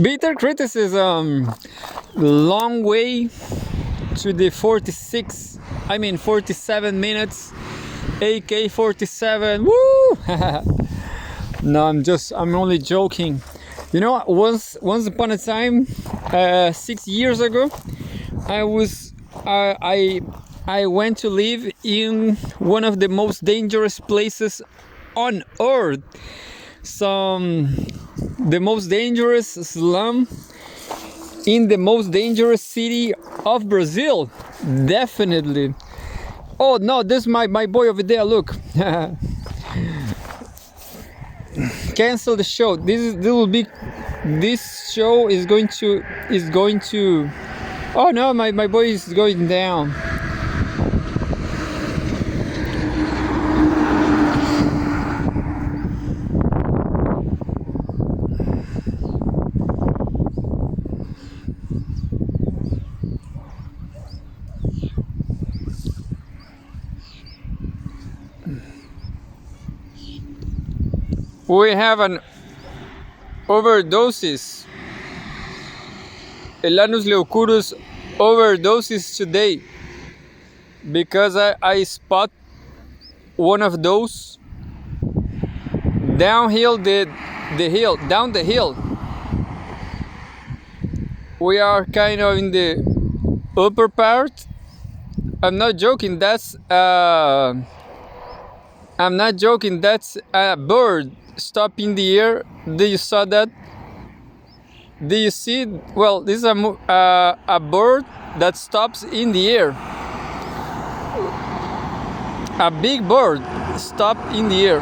Bitter criticism. Long way to the 47 minutes. AK-47. Woo! No, I'm only joking. You know, once upon a time, 6 years ago, I went to live in one of the most dangerous places on earth. The most dangerous slum in the most dangerous city of Brazil. Definitely. Oh no, this is my boy over there, look. Cancel the show. This show is going to oh no, my boy is going down. We have an overdoses. Elanus leucurus overdoses today because I spot one of those down the hill. We are kind of in the upper part. I'm not joking. That's a bird stop in the air. Do you saw that? Do you see? Well, this is a bird that stops in the air. A big bird stop in the air.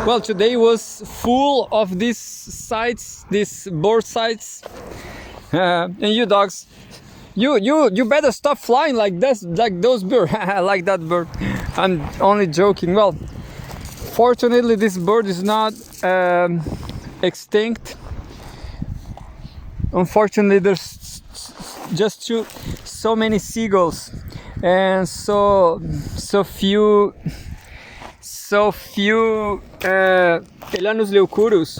Well, today was full of these sites, these bird sites. And you dogs, you better stop flying like this, like those birds. Like that bird. I'm only joking. Well, fortunately this bird is not extinct. Unfortunately, there's just so many seagulls and so few Elanus leucurus,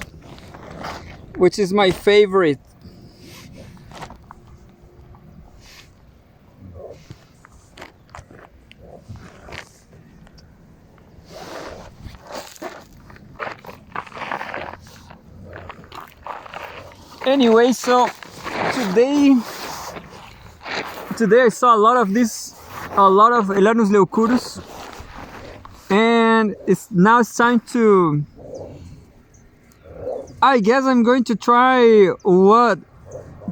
which is my favorite. Anyway, so today I saw a lot of Elanus leucurus, and now it's time to, I guess I'm going to try what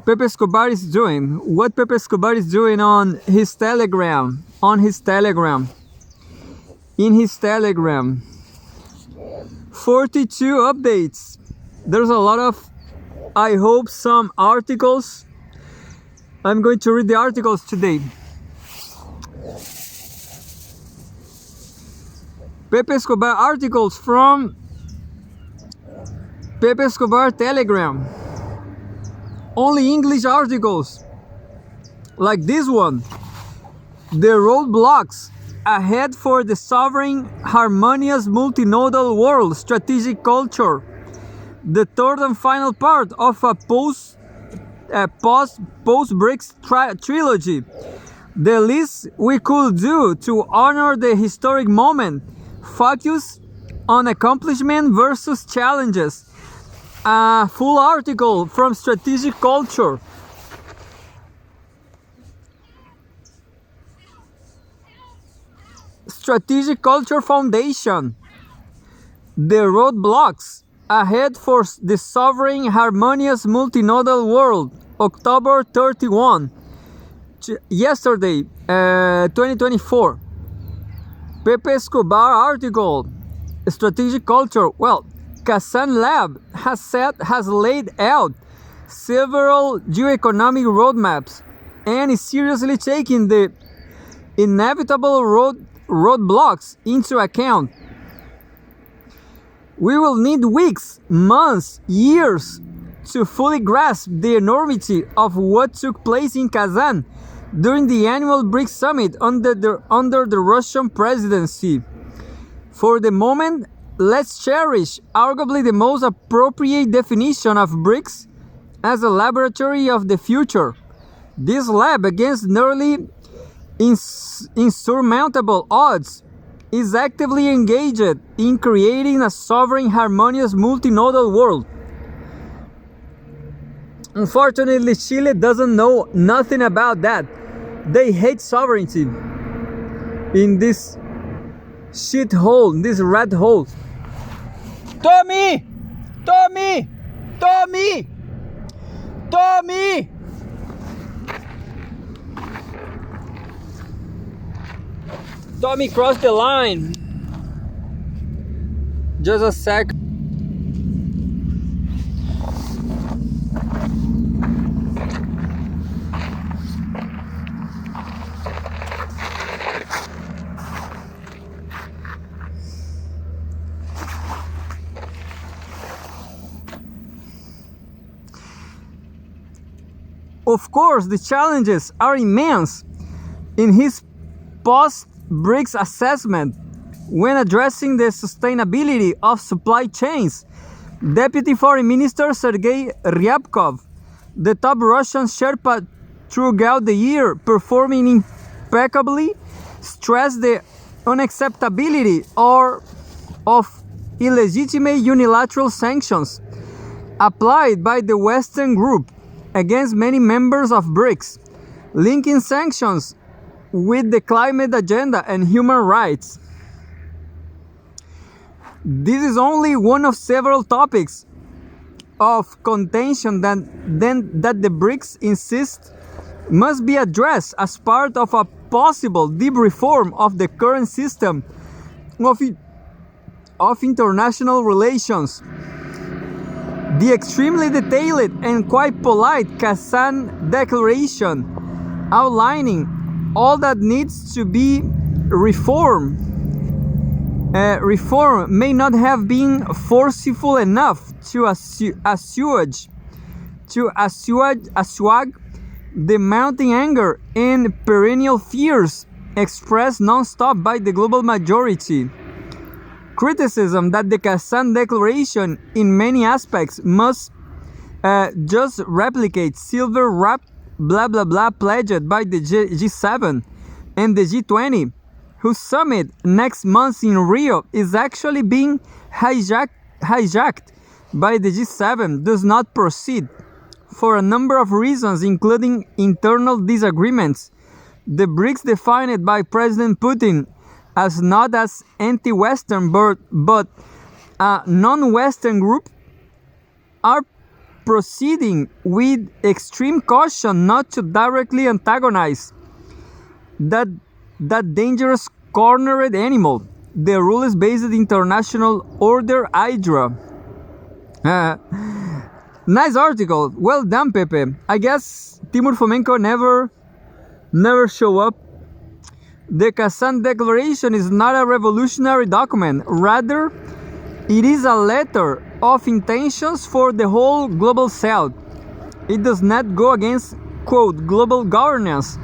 Pepe Escobar is doing. What Pepe Escobar is doing on his Telegram. In his Telegram. 42 updates. There's a lot of, I hope, some articles. I'm going to read the articles today. Pepe Escobar articles from Pepe Escobar Telegram. Only English articles, like this one. The roadblocks ahead for the sovereign, harmonious, multinodal world, strategic culture. The third and final part of a post-BRICS trilogy. The least we could do to honor the historic moment. Focus on accomplishment versus challenges. A full article from Strategic Culture. Strategic Culture Foundation. The roadblocks ahead for the sovereign, harmonious, multinodal world. October 31. Yesterday, 2024. Pepe Escobar article. Strategic Culture. Well, Kazan Lab has laid out several geoeconomic roadmaps and is seriously taking the inevitable roadblocks into account. We will need weeks, months, years to fully grasp the enormity of what took place in Kazan during the annual BRICS summit under the Russian presidency. For the moment, let's cherish arguably the most appropriate definition of BRICS as a laboratory of the future. This lab, against nearly insurmountable odds, is actively engaged in creating a sovereign, harmonious, multinodal world. Unfortunately, Chile doesn't know nothing about that. They hate sovereignty in this shithole, this rat hole. Tommy! Tommy! Tommy! Tommy! Tommy crossed the line. Just a sec. Of course, the challenges are immense. In his post-BRICS assessment, when addressing the sustainability of supply chains, Deputy Foreign Minister Sergei Ryabkov, the top Russian Sherpa throughout the year, performing impeccably, stressed the unacceptability of illegitimate unilateral sanctions applied by the Western group against many members of BRICS, linking sanctions with the climate agenda and human rights. This is only one of several topics of contention that the BRICS insist must be addressed as part of a possible deep reform of the current system of international relations. The extremely detailed and quite polite Kazan Declaration, outlining all that needs to be reformed, may not have been forceful enough to assuage the mounting anger and perennial fears expressed non-stop by the global majority. Criticism that the Kazan Declaration in many aspects must just replicate silver wrap blah blah blah pledged by the G7 and the G20, whose summit next month in Rio is actually being hijacked by the G7, does not proceed for a number of reasons, including internal disagreements. The BRICS, defined by President Putin as not as anti-Western but a non-Western group, are proceeding with extreme caution not to directly antagonize that dangerous cornered animal, the rules-based international order Hydra. Nice article. Well done, Pepe. I guess Timur Fomenko never show up. The Kazan Declaration is not a revolutionary document. Rather, it is a letter of intentions for the whole global south. It does not go against, quote, global governance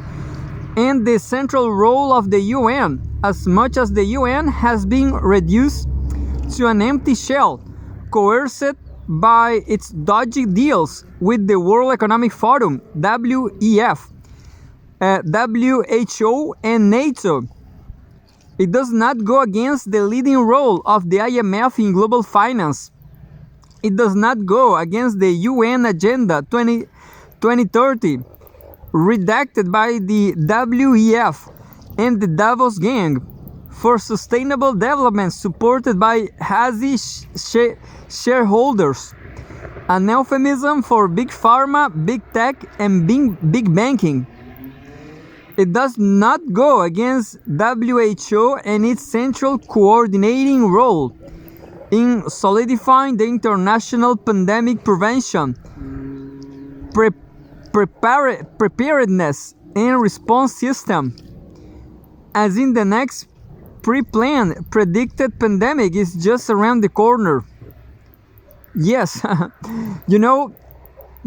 and the central role of the UN, as much as the UN has been reduced to an empty shell, coerced by its dodgy deals with the World Economic Forum, WEF, WHO, and NATO. It does not go against the leading role of the IMF in global finance. It does not go against the UN Agenda 2030, redacted by the WEF and the Davos Gang for sustainable development, supported by hazy shareholders, an euphemism for big pharma, big tech, and big banking. It does not go against WHO and its central coordinating role in solidifying the international pandemic prevention, preparedness, and response system, as in the next pre-planned, predicted pandemic is just around the corner. Yes, you know,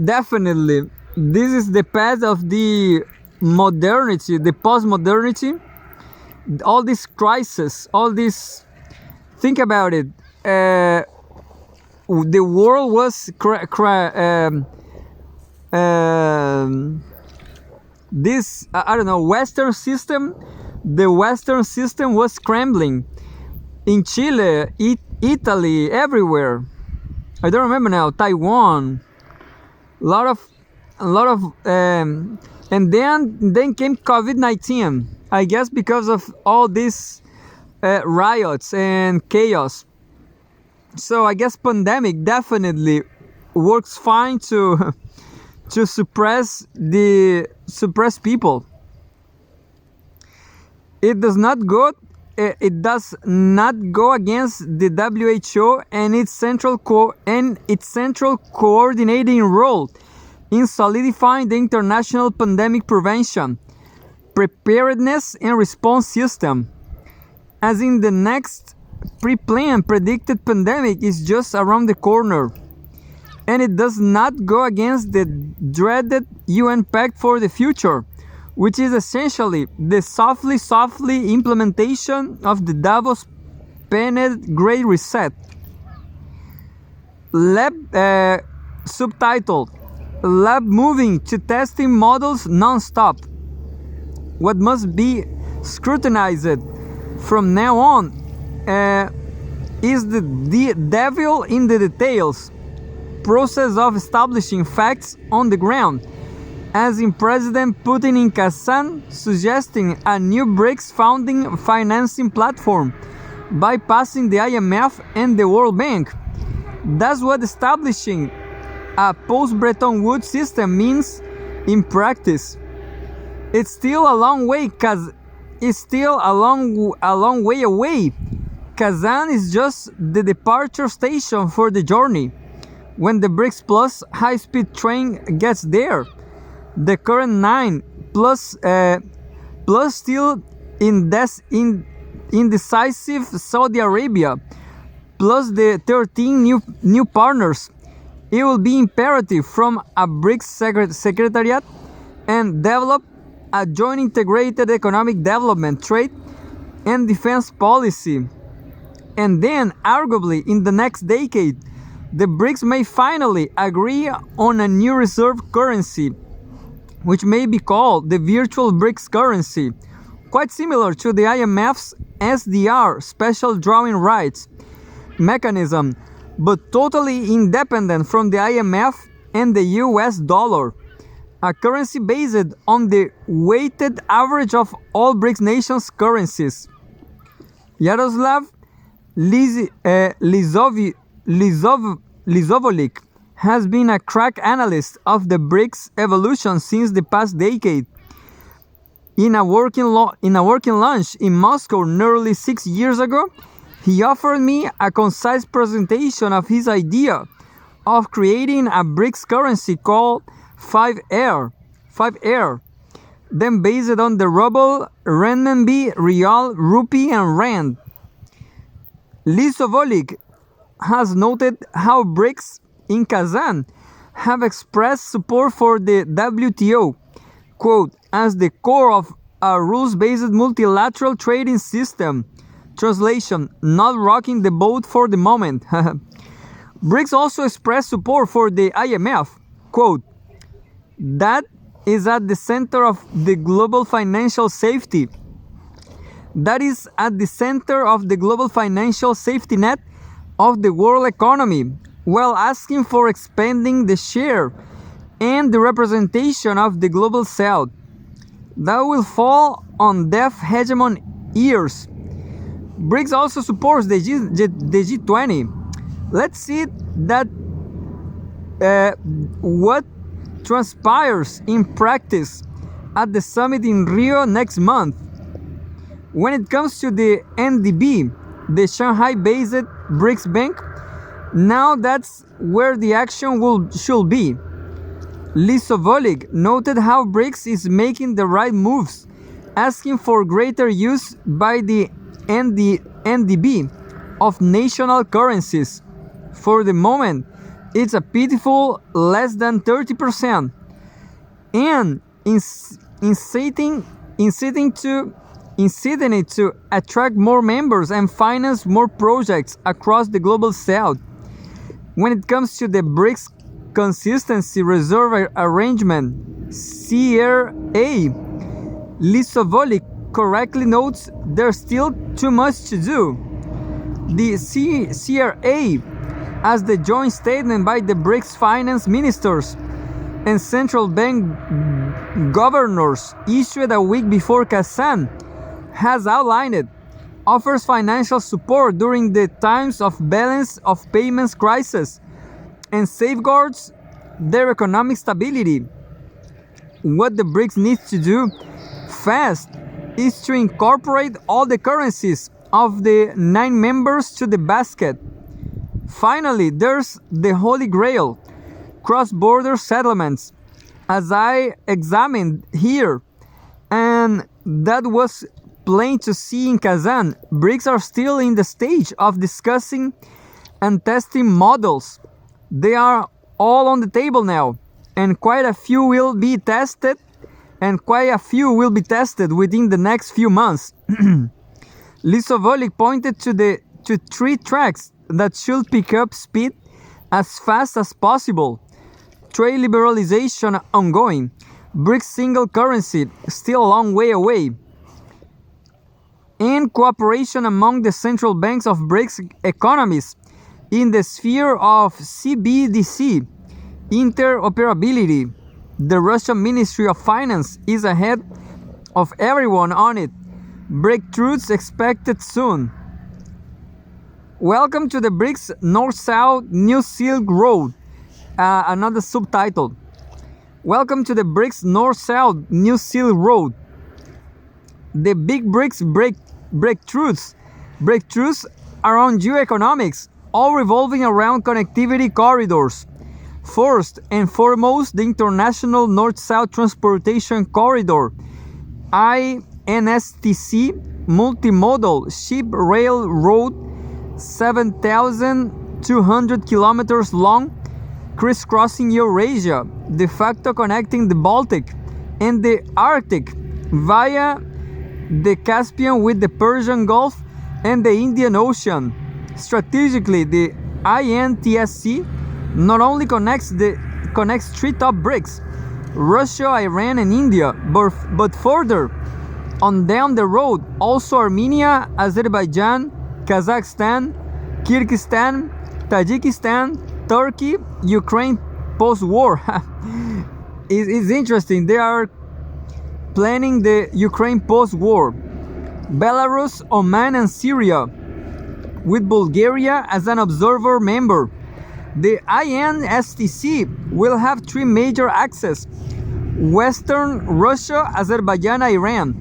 Definitely, this is the path of the modernity, the post-modernity. All this crisis, all this. Think about it. The world was this I don't know Western system. The Western system was crumbling in Chile, Italy, everywhere. I don't remember now. Taiwan. A lot of and then came COVID-19. I guess because of all these riots and chaos. So I guess pandemic definitely works fine to to suppress people. It does not go it does not go against the WHO and its central coordinating role in solidifying the international pandemic prevention, preparedness and response system. As in the next pre-planned predicted pandemic is just around the corner. And it does not go against the dreaded UN Pact for the Future, which is essentially the softly implementation of the Davos penned Great Reset. Subtitled Lab moving to testing models non-stop. What must be scrutinized from now on is the devil in the details process of establishing facts on the ground, as in President Putin in Kazan suggesting a new BRICS founding financing platform bypassing the IMF and the World Bank. That's what establishing a post-Bretton Woods system means in practice. It's still a long way away. Kazan is just the departure station for the journey. When the BRICS Plus high-speed train gets there, the current 9 plus still indecisive Saudi Arabia, plus the 13 new partners, it will be imperative from a BRICS secretariat and develop a joint integrated economic development, trade, and defense policy. And then, arguably, in the next decade, the BRICS may finally agree on a new reserve currency, which may be called the virtual BRICS currency, quite similar to the IMF's SDR, special drawing rights, mechanism, but totally independent from the IMF and the US dollar. A currency based on the weighted average of all BRICS nations' currencies. Yaroslav Lizovolik has been a crack analyst of the BRICS evolution since the past decade. In a working lunch in Moscow nearly 6 years ago, he offered me a concise presentation of his idea of creating a BRICS currency called 5R, then based on the ruble, renminbi, real, rupee, and rand. Lizovolik has noted how BRICS in Kazan have expressed support for the WTO, quote, as the core of a rules-based multilateral trading system. Translation, not rocking the boat for the moment. BRICS also expressed support for the IMF, quote, that is at the center of the global financial safety. That is at the center of the global financial safety net of the world economy, while asking for expanding the share and the representation of the global south. That will fall on deaf hegemon ears. BRICS also supports the G20. Let's see that what transpires in practice at the summit in Rio next month. When it comes to the NDB, the Shanghai-based BRICS Bank, now that's where the action should be. Lizovolik noted how BRICS is making the right moves, asking for greater use by the NDB of national currencies. For the moment, It's a pitiful less than 30%. And inciting it to attract more members and finance more projects across the global south. When it comes to the BRICS Consistency Reserve Arrangement, CRA, Lisovoli correctly notes there's still too much to do. The CRA, as the joint statement by the BRICS finance ministers and central bank governors issued a week before Kazan, has outlined it, offers financial support during the times of balance of payments crisis and safeguards their economic stability. What the BRICS needs to do fast is to incorporate all the currencies of the 9 members to the basket. Finally, there's the Holy Grail, cross-border settlements, as I examined here, and that was plain to see in Kazan. BRICS are still in the stage of discussing and testing models. They are all on the table now, and quite a few will be tested within the next few months. Lisovoli pointed to 3 tracks that should pick up speed as fast as possible. Trade liberalization ongoing, BRICS single currency still a long way away, and cooperation among the central banks of BRICS economies in the sphere of CBDC interoperability. The Russian Ministry of Finance is ahead of everyone on it. Breakthroughs expected soon. Welcome to the BRICS North-South New Silk Road. Another subtitle. Welcome to the BRICS North-South New Silk Road. The big BRICS breakthroughs around geoeconomics, all revolving around connectivity corridors. First and foremost, the International North-South Transportation Corridor, INSTC, multimodal ship railroad, 7,200 kilometers long, crisscrossing Eurasia, de facto connecting the Baltic and the Arctic via the Caspian with the Persian Gulf and the Indian Ocean. Strategically, the INTSC not only connects 3 top BRICS, Russia, Iran, and India, but further on down the road, also Armenia, Azerbaijan, Kazakhstan, Kyrgyzstan, Tajikistan, Turkey, Ukraine post-war. It's interesting. They are planning the Ukraine post-war. Belarus, Oman, and Syria, with Bulgaria as an observer member. The INSTC will have 3 major axes: Western Russia, Azerbaijan, Iran,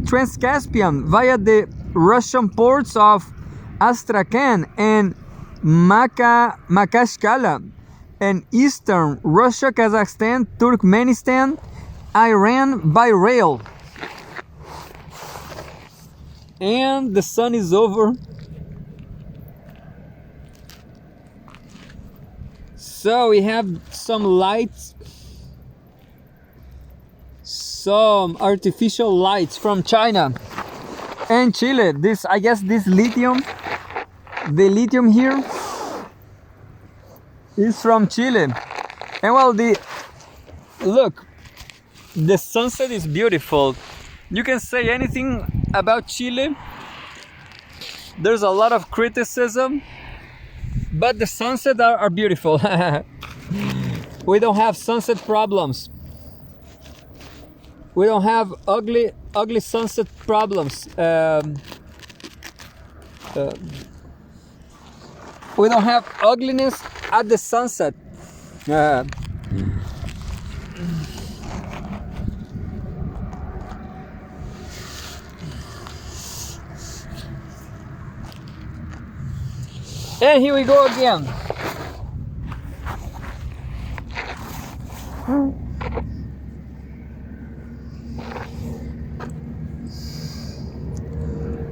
Trans-Caspian via the Russian ports of Astrakhan and Makashkala, and Eastern Russia, Kazakhstan, Turkmenistan, Iran by rail. And the sun is over. So we have some lights, some artificial lights from China and Chile. I guess this lithium, the lithium here is from Chile. And well, look, the sunset is beautiful. You can say anything about Chile. There's a lot of criticism, but the sunsets are beautiful. We don't have sunset problems. We don't have ugly sunset problems. We don't have ugliness at the sunset. And here we go again.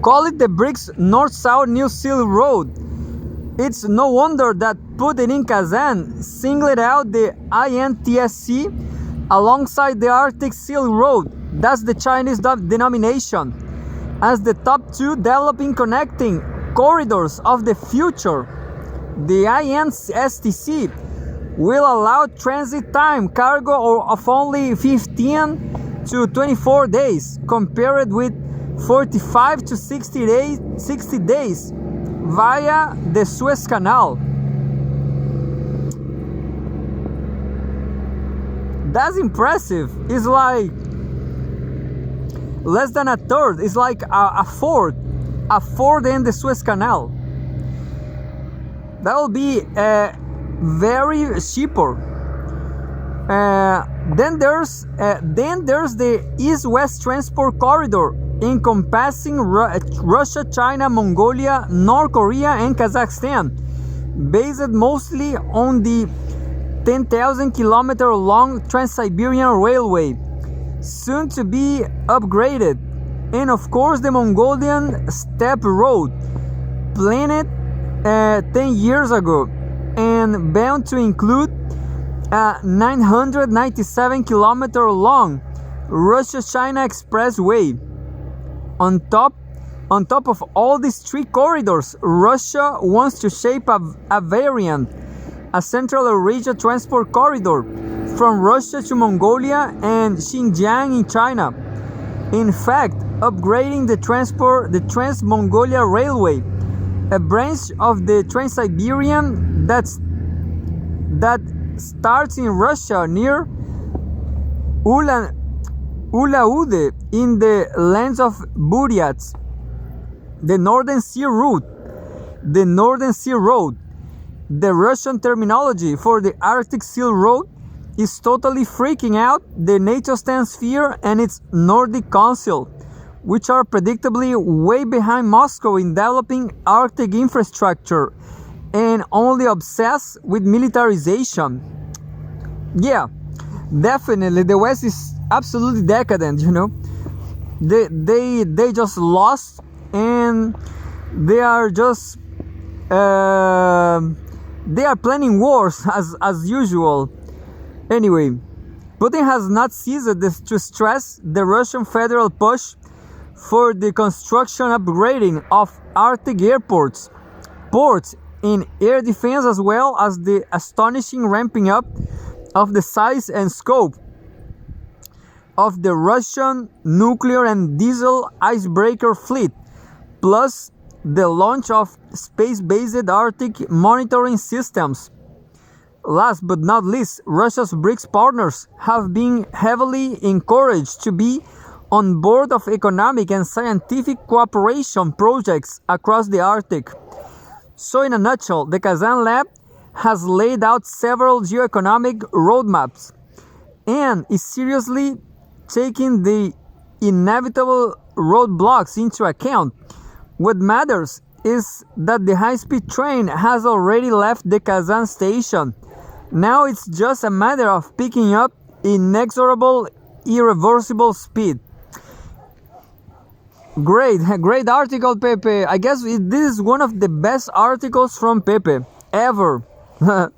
Call it the BRICS North-South New Silk Road. It's no wonder that Putin in Kazan singled out the INTSC alongside the Arctic Silk Road, that's the Chinese denomination, as the top two developing connecting corridors of the future. The INSTC will allow transit time cargo of only 15 to 24 days, compared with 45 to 60 days via the Suez Canal. That's impressive. It's like less than a third. It's like a fourth in the Suez Canal. That will be very cheaper. Then there's the East-West Transport Corridor, encompassing Russia, China, Mongolia, North Korea, and Kazakhstan, based mostly on the 10,000-kilometer long Trans-Siberian Railway, soon to be upgraded, and of course the Mongolian Steppe Road, planned 10 years ago, and bound to include a 997-kilometer long Russia-China Expressway. On top of all these three corridors, Russia wants to shape a variant, a Central Eurasia Transport Corridor from Russia to Mongolia and Xinjiang in China. In fact, upgrading the Trans-Mongolia Railway, a branch of the Trans-Siberian that starts in Russia near Ulaude in the lands of Buryats. The Northern Sea Road, the Russian terminology for the Arctic Silk Road, is totally freaking out the NATO Sphere and its Nordic Council, which are predictably way behind Moscow in developing Arctic infrastructure and only obsessed with militarization. Yeah, definitely the West is absolutely decadent, you know. They just lost, and they are just they are planning wars as usual. Anyway, Putin has not ceased to stress the Russian federal push for the construction upgrading of Arctic airports, ports, in air defense, as well as the astonishing ramping up of the size and scope of the Russian nuclear and diesel icebreaker fleet, plus the launch of space-based Arctic monitoring systems. Last but not least, Russia's BRICS partners have been heavily encouraged to be on board of economic and scientific cooperation projects across the Arctic. So in a nutshell, the Kazan Lab has laid out several geoeconomic roadmaps and is seriously taking the inevitable roadblocks into account. What matters is that the high-speed train has already left the Kazan station. Now it's just a matter of picking up inexorable, irreversible speed. Great article, Pepe. I guess this is one of the best articles from Pepe ever. The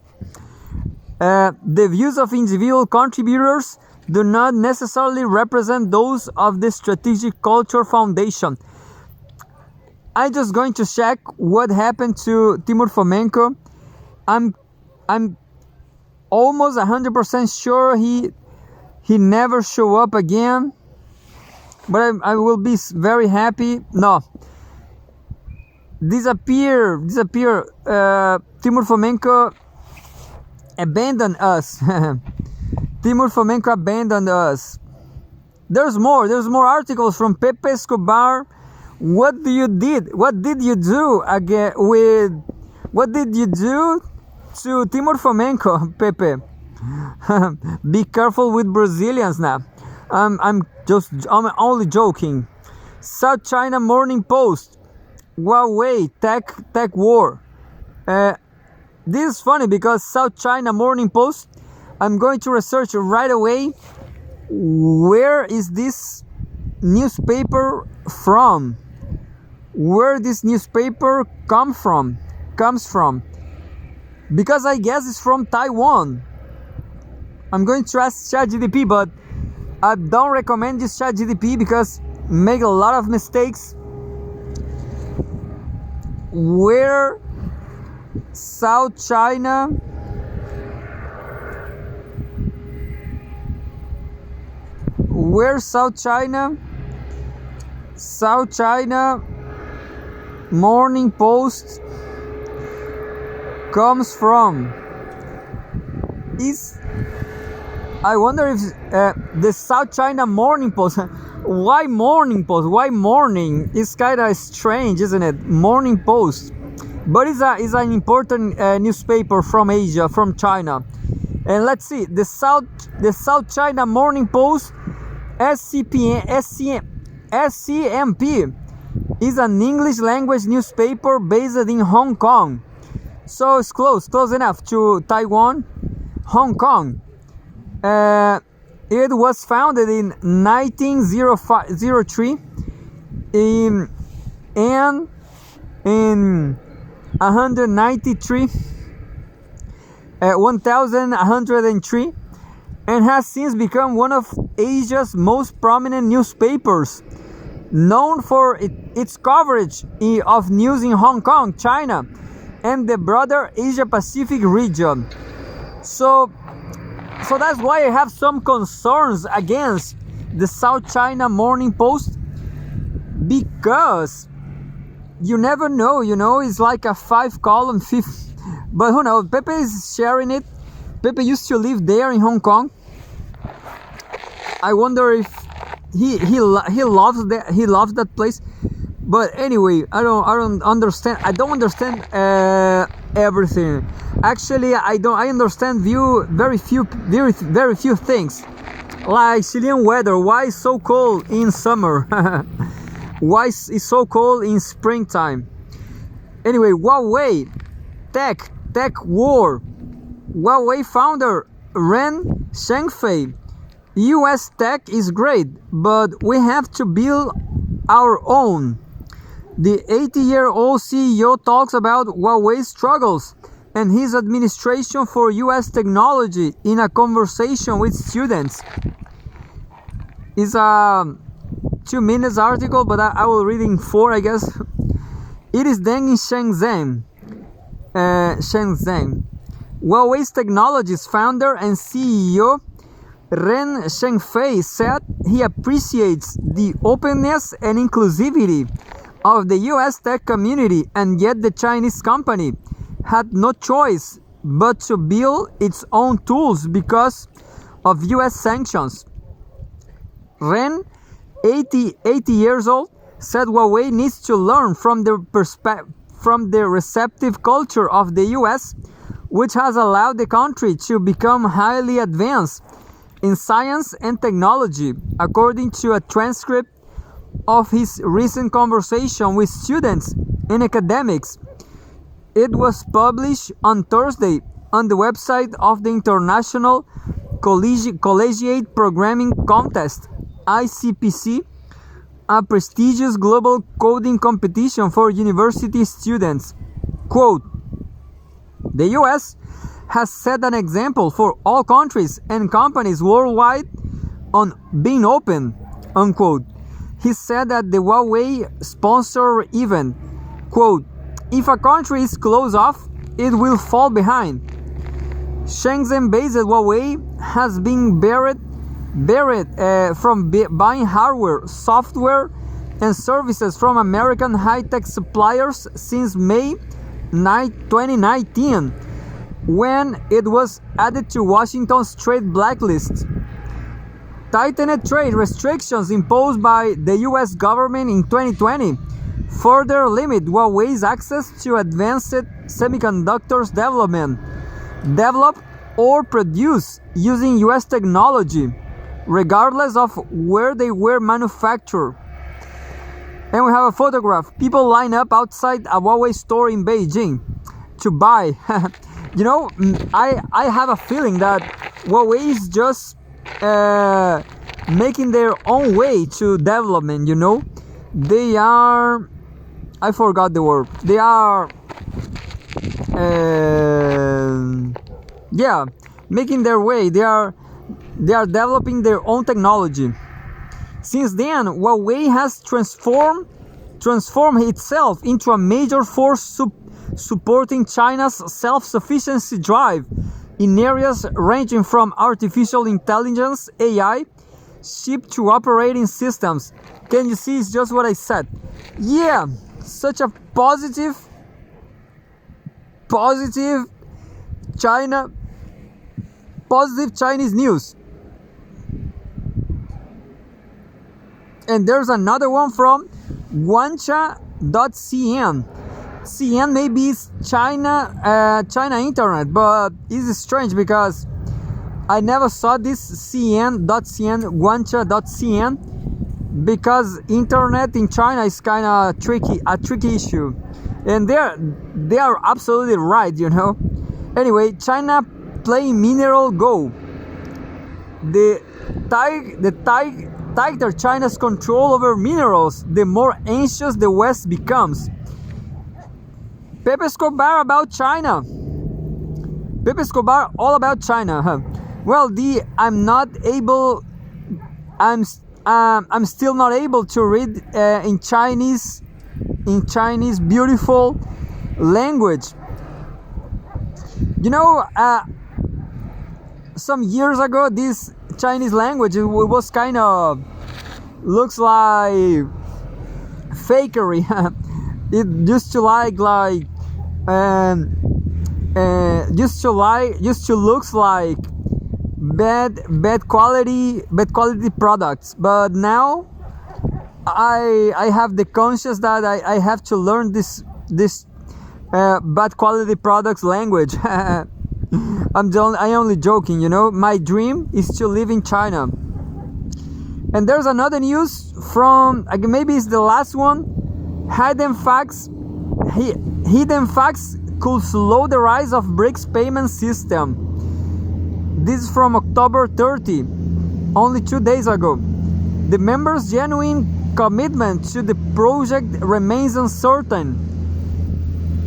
views of individual contributors do not necessarily represent those of the Strategic Culture Foundation. I'm just going to check what happened to Timur Fomenko. I'm almost 100% sure he never show up again. But I will be very happy. No. Disappear. Timur Fomenko abandoned us. Timur Fomenko abandoned us. There's more articles from Pepe Escobar. What did you do to Timur Fomenko, Pepe? Be careful with Brazilians now. I'm only joking. South China Morning Post. Huawei tech war. This is funny because South China Morning Post, I'm going to research right away where is this newspaper from. Where this newspaper come from. comes from? Because I guess it's from Taiwan. I'm going to ask ChatGPT, but I don't recommend this ChatGPT because make a lot of mistakes. Where South China Morning Post comes from? I wonder if the South China Morning Post. Why Morning Post? Why morning? It's kind of strange, isn't it? Morning Post, but it's an important newspaper from Asia, from China. And let's see, the South China Morning Post, SCMP, is an English language newspaper based in Hong Kong. So it's close enough to Taiwan, Hong Kong. It was founded in 1903 and in 1103 and has since become one of Asia's most prominent newspapers, known for its coverage of news in Hong Kong, China, and the broader Asia-Pacific region. So that's why I have some concerns against the South China Morning Post, because you never know, it's like a 5-column but who knows? Pepe is sharing it. Pepe used to live there in Hong Kong. I wonder if he loves that place. But anyway, I don't understand. I don't understand everything. Actually, I understand very few things. Like Chilean weather. Why is so cold in summer? Why is it so cold in springtime? Anyway, Huawei tech war. Huawei founder Ren Zhengfei. US tech is great, but we have to build our own. The 80-year-old CEO talks about Huawei's struggles and his administration for US technology in a conversation with students. It's a 2 minutes article, but I will read in 4, I guess. It is then in Shenzhen. Huawei's Technologies founder and CEO Ren Zhengfei said he appreciates the openness and inclusivity of the US tech community, and yet the Chinese company had no choice but to build its own tools because of US sanctions. Ren, 80 years old, said Huawei needs to learn from the receptive culture of the US, which has allowed the country to become highly advanced in science and technology, according to a transcript of his recent conversation with students and academics. It was published on Thursday on the website of the International Collegiate Programming Contest, ICPC, a prestigious global coding competition for university students. Quote, "The US has set an example for all countries and companies worldwide on being open," unquote. He said at the Huawei sponsored event, quote, "If a country is closed off, it will fall behind." Shenzhen-based Huawei has been barred from buying hardware, software, and services from American high-tech suppliers since May 2019, when it was added to Washington's trade blacklist. Tightened trade restrictions imposed by the US government in 2020 further limit Huawei's access to advanced semiconductors developed or produced using US technology, regardless of where they were manufactured. And we have a photograph. People line up outside a Huawei store in Beijing to buy. I have a feeling that Huawei is just making their own way to development. They are, I forgot the word. They are yeah, making their way. They are developing their own technology. Since then, Huawei has transformed itself into a major force supporting China's self-sufficiency drive in areas ranging from artificial intelligence, AI, ship to operating systems. Can you see? It's just what I said. Yeah, such a positive Chinese news. And there's another one from guancha.cn. CN maybe is China internet, but it's strange because I never saw this guancha.cn, because internet in China is kind of a tricky issue, and they are absolutely right, you know. Anyway, China playing mineral go. The tighter China's control over minerals, the more anxious the West becomes. Pepe Escobar about China. Pepe Escobar all about China. Well, I'm still not able to read in Chinese beautiful language. You know, some years ago, this Chinese language, it was kind of looks like fakery. It used to looks like bad quality products. But now I have the conscience that I have to learn this bad quality products language. I'm only joking, you know. My dream is to live in China. And there's another news from, maybe it's the last one. Hidden facts could slow the rise of BRICS payment system. This is from October 30, only 2 days ago. The members' genuine commitment to the project remains uncertain.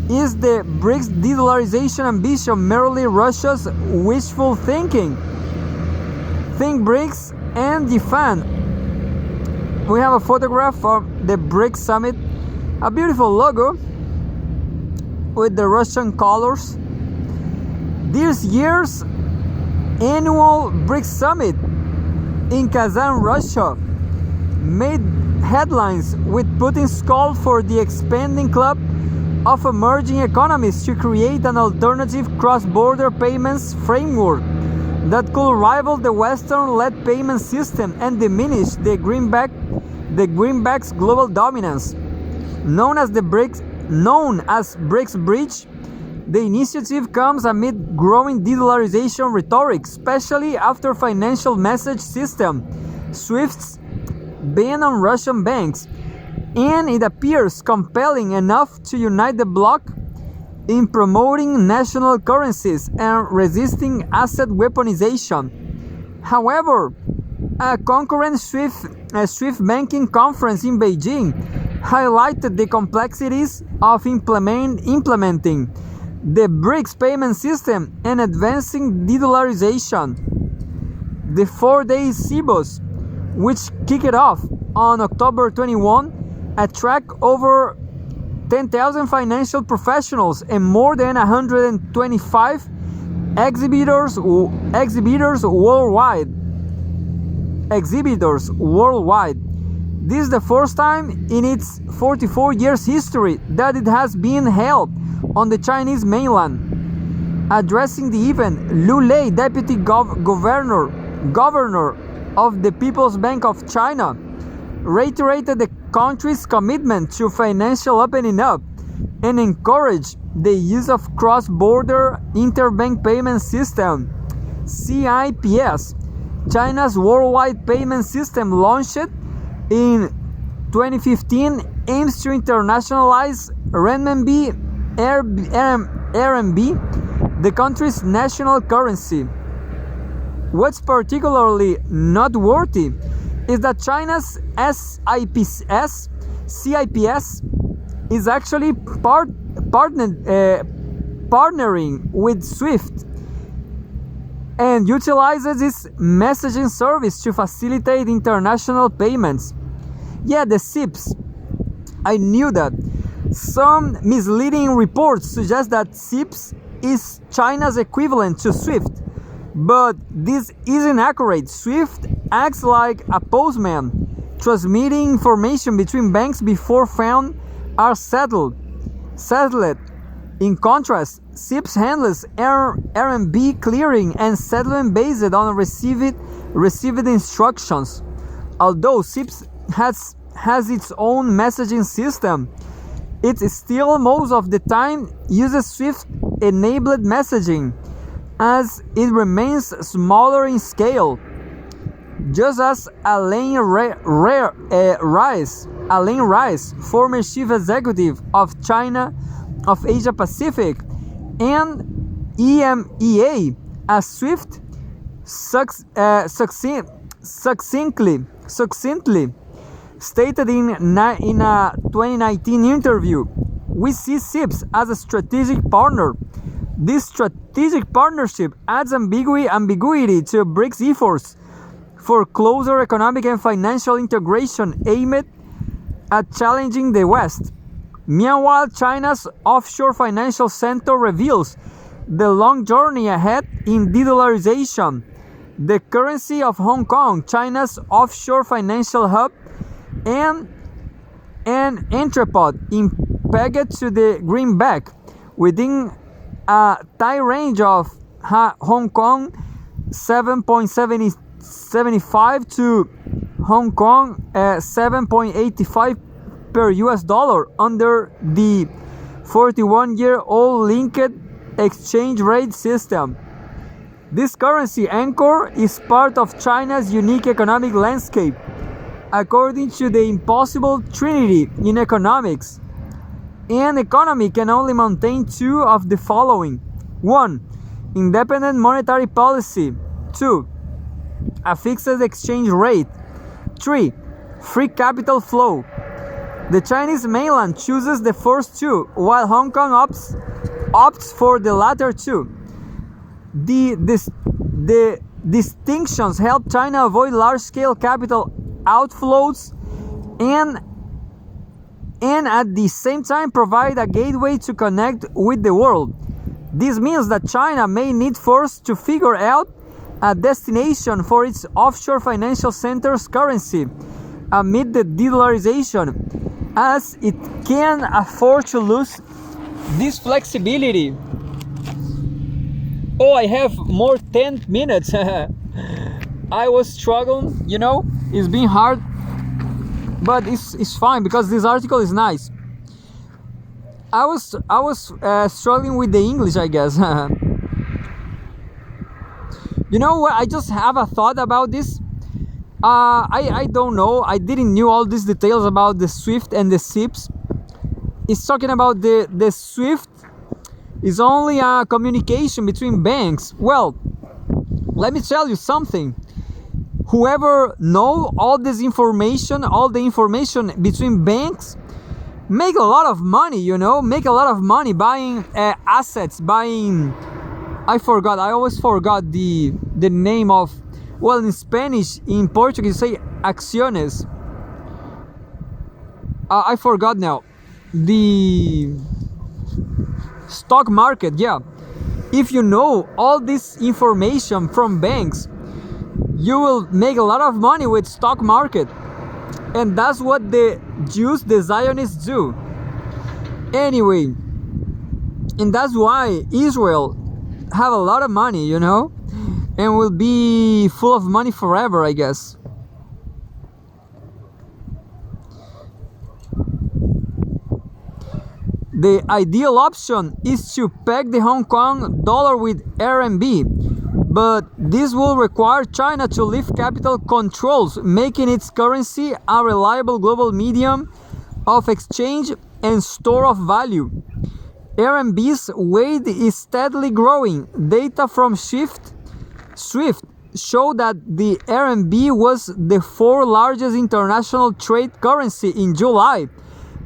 Is the BRICS de-dollarization ambition merely Russia's wishful thinking? Think BRICS and defend. We have a photograph of the BRICS summit, a beautiful logo with the Russian colors. This year's annual BRICS summit in Kazan, Russia, made headlines with Putin's call for the expanding club of emerging economies to create an alternative cross-border payments framework that could rival the Western-led payment system and diminish the greenback's global dominance. Known as BRICS Bridge, the initiative comes amid growing de-dollarization rhetoric, especially after financial message system SWIFT's ban on Russian banks, and it appears compelling enough to unite the bloc in promoting national currencies and resisting asset weaponization. However, a concurrent SWIFT banking conference in Beijing highlighted the complexities of implementing the BRICS payment system and advancing de-dollarization. The 4-day CBOS, which kicked off on October 21, attract over 10,000 financial professionals and more than 125 exhibitors worldwide. This is the first time in its 44 years history that it has been held on the Chinese mainland. Addressing the event, Lu Lei, deputy governor of the People's Bank of China, reiterated the country's commitment to financial opening up and encouraged the use of cross-border interbank payment system (CIPS). China's worldwide payment system, launched in 2015, aims to internationalize renminbi, RMB, the country's national currency. What's particularly noteworthy is that China's CIPS is actually partnering with SWIFT and utilizes its messaging service to facilitate international payments. Yeah, the SIPs. I knew that. Some misleading reports suggest that SIPs is China's equivalent to SWIFT, but this isn't accurate. SWIFT acts like a postman, transmitting information between banks before funds are settled. In contrast, SIPs handles RMB clearing and settlement based on received instructions. Although SIPs has its own messaging system, it still most of the time uses SWIFT-enabled messaging, as it remains smaller in scale. Just as Alain Rice, former chief executive of Asia Pacific and EMEA, as SWIFT succinctly stated in a 2019 interview, we see SIPs as a strategic partner. This strategic partnership adds ambiguity to BRICS efforts for closer economic and financial integration aimed at challenging the West. Meanwhile, China's offshore financial center reveals the long journey ahead in de-dollarization. The currency of Hong Kong, China's offshore financial hub, and an entrepot pegged to the greenback within a time range of Hong Kong 7.75 to Hong Kong 7.85 per US dollar under the 41-year-old linked exchange rate system. This currency anchor is part of China's unique economic landscape. According to the impossible trinity in economics, an economy can only maintain two of the following: 1. Independent monetary policy. 2. A fixed exchange rate. 3. Free capital flow. The Chinese mainland chooses the first two, while Hong Kong opts for the latter two. The distinctions help China avoid large-scale capital outflows and at the same time provide a gateway to connect with the world. This means that China may need first to figure out a destination for its offshore financial center's currency amid the de-dollarization, as it can afford to lose this flexibility. Oh, I have more 10 minutes. I was struggling, it's been hard, but it's fine because this article is nice. I was struggling with the English, I guess. You know what? I just have a thought about this. I don't know. I didn't knew all these details about the SWIFT and the SIPs. It's talking about the SWIFT is only a communication between banks. Well, let me tell you something. Whoever know all the information between banks, make a lot of money, make a lot of money buying assets, buying, I always forgot the name of, well, in Spanish, in Portuguese, say acciones. I forgot now. The stock market, yeah. If you know all this information from banks, you will make a lot of money with stock market. And that's what the Jews, the Zionists, do. Anyway, and that's why Israel have a lot of money, and will be full of money forever, I guess. The ideal option is to peg the Hong Kong dollar with RMB, but this will require China to lift capital controls, making its currency a reliable global medium of exchange and store of value. RMB's weight is steadily growing. Data from SWIFT show that the RMB was the fourth largest international trade currency in July,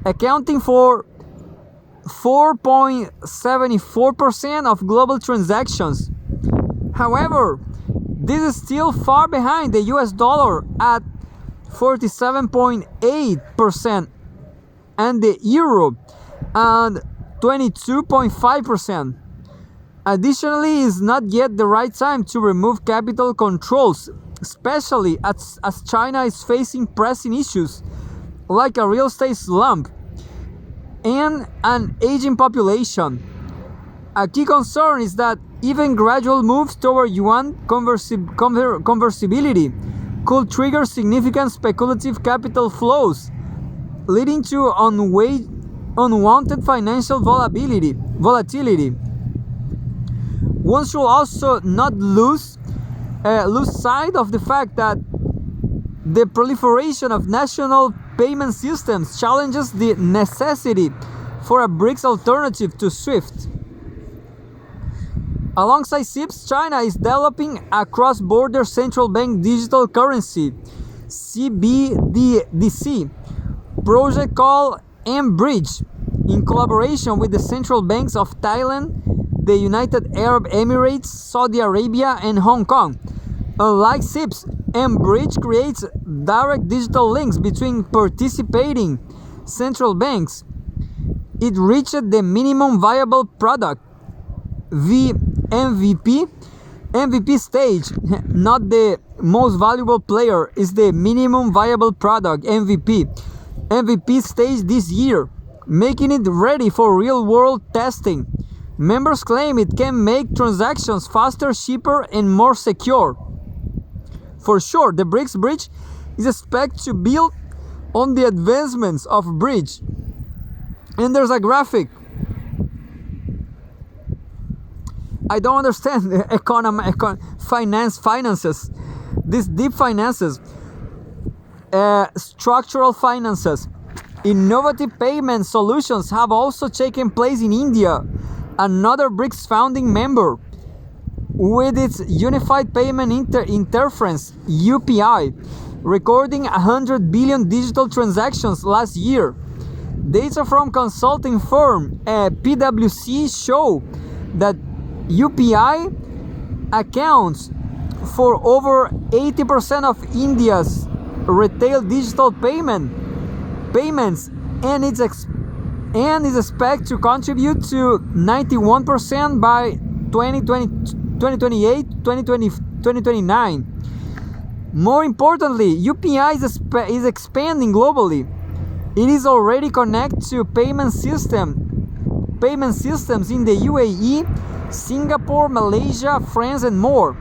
accounting for 4.74% of global transactions. However, this is still far behind the US dollar at 47.8% and the euro at 22.5%. Additionally, it is not yet the right time to remove capital controls, especially as China is facing pressing issues like a real estate slump and an aging population. A key concern is that even gradual moves toward yuan convertibility could trigger significant speculative capital flows, leading to unwanted financial volatility. One should also not lose sight of the fact that the proliferation of national payment systems challenges the necessity for a BRICS alternative to SWIFT. Alongside CIPS, China is developing a cross-border central bank digital currency (CBDC) project called mBridge in collaboration with the central banks of Thailand, the United Arab Emirates, Saudi Arabia, and Hong Kong. Unlike CIPS, mBridge creates direct digital links between participating central banks. It reached the minimum viable product MVP stage, not the most valuable player, is the minimum viable product MVP stage this year, making it ready for real-world testing. Members claim it can make transactions faster, cheaper, and more secure. For sure, the BRICS bridge is expected to build on the advancements of bridge. And there's a graphic. I don't understand finances, these deep finances, structural finances. Innovative payment solutions have also taken place in India, another BRICS founding member, with its Unified Payment Interface (UPI), recording 100 billion digital transactions last year. Data from consulting firm PwC show that UPI accounts for over 80% of India's retail digital payments and is expected to contribute to 91% by 2028-2029. More importantly, UPI is expanding globally. It is already connected to payment systems in the UAE, Singapore, Malaysia, France, and more.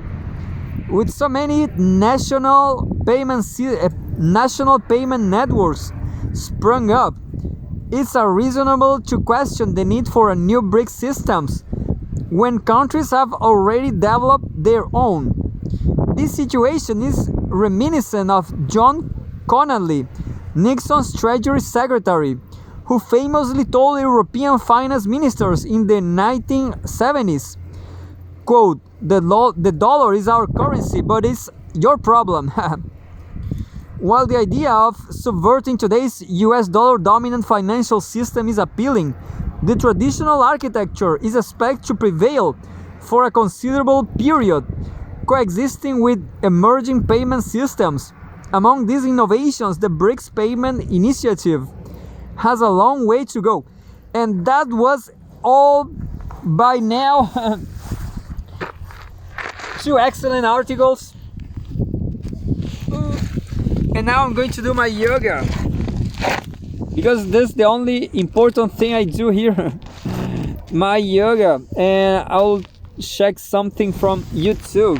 With so many national payment networks sprung up, it's reasonable to question the need for a new BRICS systems when countries have already developed their own. This situation is reminiscent of John Connally, Nixon's Treasury Secretary, who famously told European finance ministers in the 1970s, quote, the dollar is our currency, but it's your problem. While the idea of subverting today's US dollar dominant financial system is appealing, the traditional architecture is expected to prevail for a considerable period, coexisting with emerging payment systems. Among these innovations, the BRICS Payment Initiative has a long way to go. And that was all by now. Two excellent articles. And now I'm going to do my yoga, because this is the only important thing I do here. My yoga. And I'll check something from YouTube.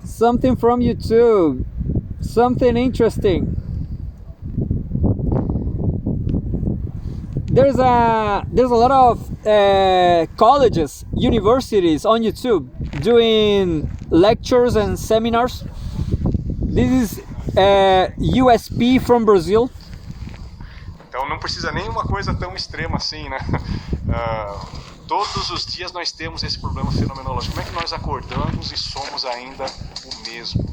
Something from YouTube, something interesting. There's a lot of colleges, universities on YouTube doing lectures and seminars. This is USP from Brazil. Então não precisa nem uma coisa tão extrema assim, né? Todos os dias nós temos esse problema fenomenológico. Como é que nós acordamos e somos ainda o mesmo?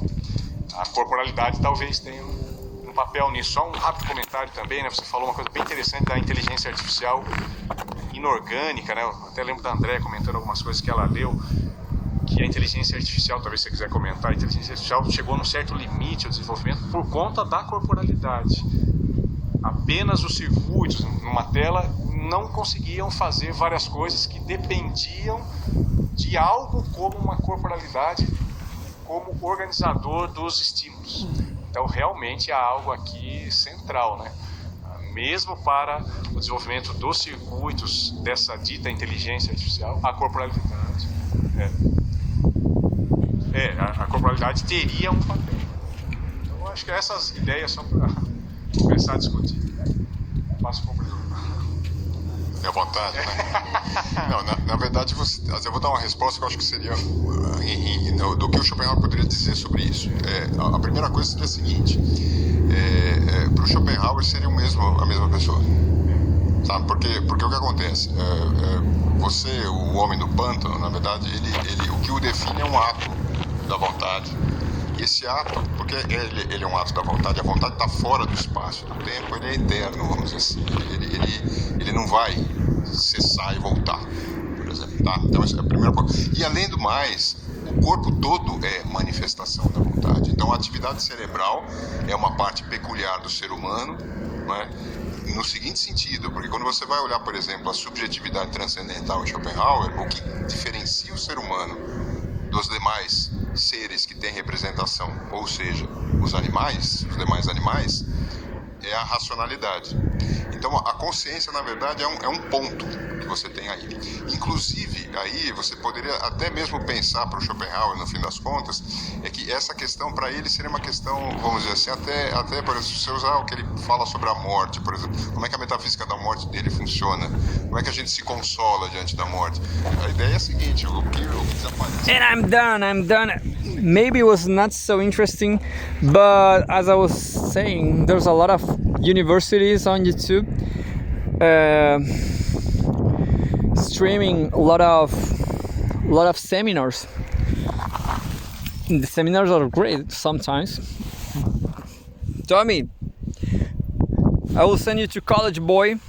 A corporalidade talvez tenha um papel nisso. Só um rápido comentário também, né? Você falou uma coisa bem interessante da inteligência artificial inorgânica, né? Eu até lembro da André comentando algumas coisas que ela leu, que a inteligência artificial, talvez você quiser comentar, a inteligência artificial chegou num certo limite ao desenvolvimento por conta da corporalidade. Apenas os circuitos numa tela não conseguiam fazer várias coisas que dependiam de algo como uma corporalidade, como organizador dos estímulos. Então realmente há algo aqui central, né? Mesmo para o desenvolvimento dos circuitos dessa dita inteligência artificial, a corporalidade a corporalidade teria um papel. Então eu acho que essas ideias são para começar a discutir. Passo para o Bruno. É à vontade, né? Não, na verdade, eu vou dar uma resposta que eu acho que seria do que o Schopenhauer poderia dizer sobre isso. A primeira coisa seria a seguinte: para o Schopenhauer seria a mesma pessoa. Sabe? Porque o que acontece? Você, o homem do pântano, na verdade, o que o define é um ato da vontade. Esse ato, porque ele é um ato da vontade, a vontade está fora do espaço, do tempo, ele é eterno, vamos dizer assim. Ele não vai cessar e voltar, por exemplo. Tá? Então, essa é a primeira coisa. E além do mais, o corpo todo é manifestação da vontade. Então, a atividade cerebral é uma parte peculiar do ser humano, né? No seguinte sentido, porque quando você vai olhar, por exemplo, a subjetividade transcendental em Schopenhauer, o que diferencia o ser humano dos demais seres que têm representação, ou seja, os demais animais, é a racionalidade. Então a consciência, na verdade, é um ponto que você tem aí. Inclusive, aí você poderia até mesmo pensar para o Schopenhauer, no fim das contas, é que essa questão para ele seria uma questão, vamos dizer assim, até por exemplo, se você usar o que ele fala sobre a morte, por exemplo, como é que a metafísica da morte dele funciona, como é que a gente se consola diante da morte. A ideia é a seguinte: o que desaparece. And I'm done. Maybe it was not so interesting, but as I was saying, there's a lot of universities on YouTube streaming a lot of seminars. The seminars are great sometimes. Tommy, I will send you to College Boy